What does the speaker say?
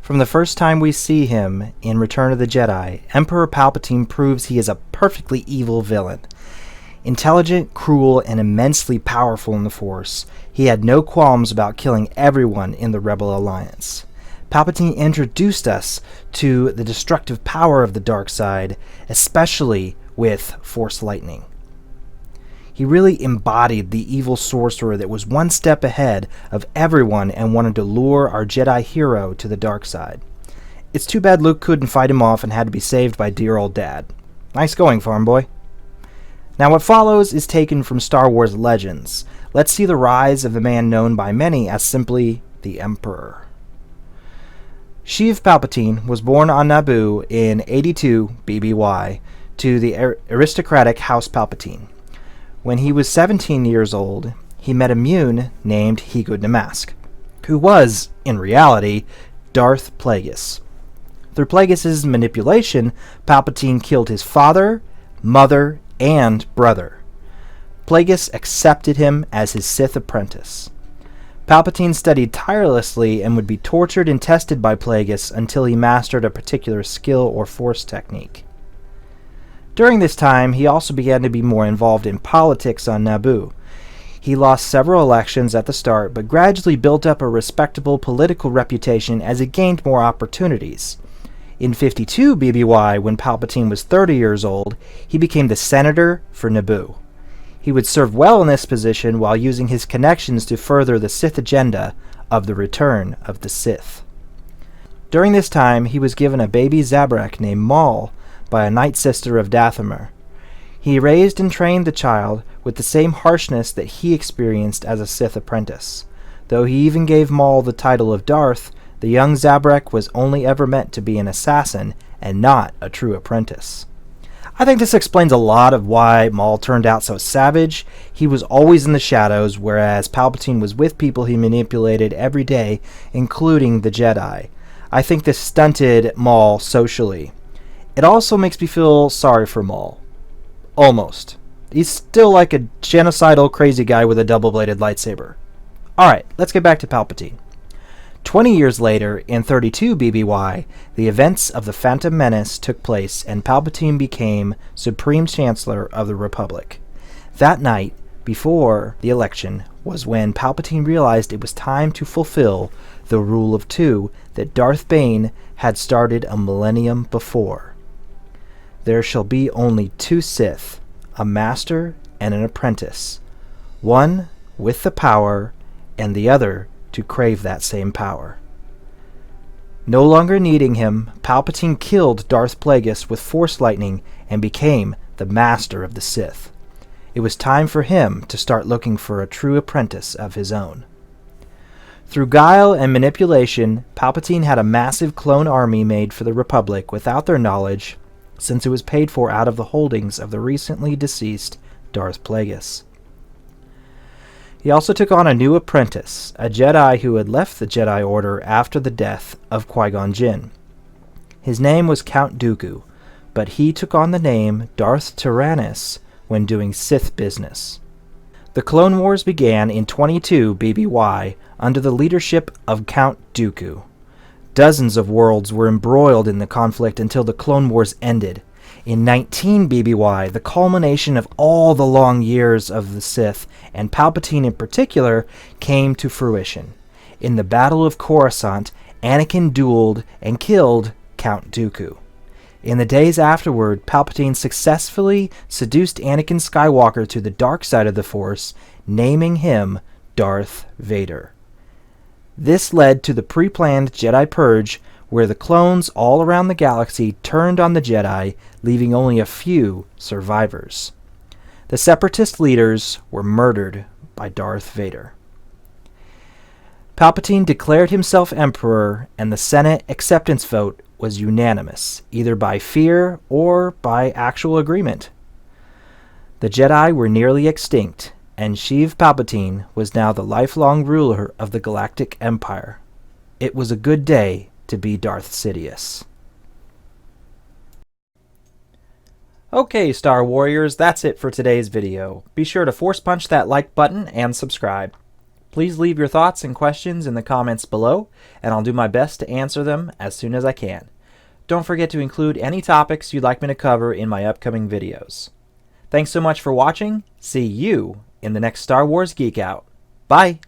From the first time we see him in Return of the Jedi, Emperor Palpatine proves he is a perfectly evil villain. Intelligent, cruel, and immensely powerful in the Force, he had no qualms about killing everyone in the Rebel Alliance. Palpatine introduced us to the destructive power of the dark side, especially with Force lightning. He really embodied the evil sorcerer that was one step ahead of everyone and wanted to lure our Jedi hero to the dark side. It's too bad Luke couldn't fight him off and had to be saved by dear old Dad. Nice going, farm boy. Now what follows is taken from Star Wars Legends. Let's see the rise of the man known by many as simply the Emperor. Sheev Palpatine was born on Naboo in 82 BBY to the aristocratic House Palpatine. When he was 17 years old, he met a Muun named Higud Namask, who was, in reality, Darth Plagueis. Through Plagueis' manipulation, Palpatine killed his father, mother, and brother. Plagueis accepted him as his Sith apprentice. Palpatine studied tirelessly and would be tortured and tested by Plagueis until he mastered a particular skill or force technique. During this time, he also began to be more involved in politics on Naboo. He lost several elections at the start, but gradually built up a respectable political reputation as he gained more opportunities. In 52 BBY, when Palpatine was 30 years old, he became the senator for Naboo. He would serve well in this position while using his connections to further the Sith agenda of the return of the Sith. During this time, he was given a baby Zabrak named Maul by a night sister of Dathomir. He raised and trained the child with the same harshness that he experienced as a Sith apprentice. Though he even gave Maul the title of Darth, the young Zabrak was only ever meant to be an assassin and not a true apprentice. I think this explains a lot of why Maul turned out so savage. He was always in the shadows, whereas Palpatine was with people he manipulated every day, including the Jedi. I think this stunted Maul socially. It also makes me feel sorry for Maul. Almost. He's still like a genocidal crazy guy with a double-bladed lightsaber. Alright, let's get back to Palpatine. 20 years later, in 32 BBY, the events of the Phantom Menace took place and Palpatine became Supreme Chancellor of the Republic. That night, before the election, was when Palpatine realized it was time to fulfill the Rule of Two that Darth Bane had started a millennium before. There shall be only two Sith, a master and an apprentice, one with the power and the other to crave that same power. No longer needing him, Palpatine killed Darth Plagueis with Force lightning and became the master of the Sith. It was time for him to start looking for a true apprentice of his own. Through guile and manipulation, Palpatine had a massive clone army made for the Republic without their knowledge, since it was paid for out of the holdings of the recently deceased Darth Plagueis. He also took on a new apprentice, a Jedi who had left the Jedi Order after the death of Qui-Gon Jinn. His name was Count Dooku, but he took on the name Darth Tyrannus when doing Sith business. The Clone Wars began in 22 BBY under the leadership of Count Dooku. Dozens of worlds were embroiled in the conflict until the Clone Wars ended. In 19 BBY, the culmination of all the long years of the Sith, and Palpatine in particular, came to fruition. In the Battle of Coruscant, Anakin dueled and killed Count Dooku. In the days afterward, Palpatine successfully seduced Anakin Skywalker to the dark side of the Force, naming him Darth Vader. This led to the pre-planned Jedi Purge, where the clones all around the galaxy turned on the Jedi, leaving only a few survivors. The Separatist leaders were murdered by Darth Vader. Palpatine declared himself Emperor, and the Senate acceptance vote was unanimous, either by fear or by actual agreement. The Jedi were nearly extinct, and Sheev Palpatine was now the lifelong ruler of the Galactic Empire. It was a good day to be Darth Sidious. Okay, Star Warriors, that's it for today's video. Be sure to force punch that like button and subscribe. Please leave your thoughts and questions in the comments below, and I'll do my best to answer them as soon as I can. Don't forget to include any topics you'd like me to cover in my upcoming videos. Thanks so much for watching. See you in the next Star Wars Geek Out. Bye!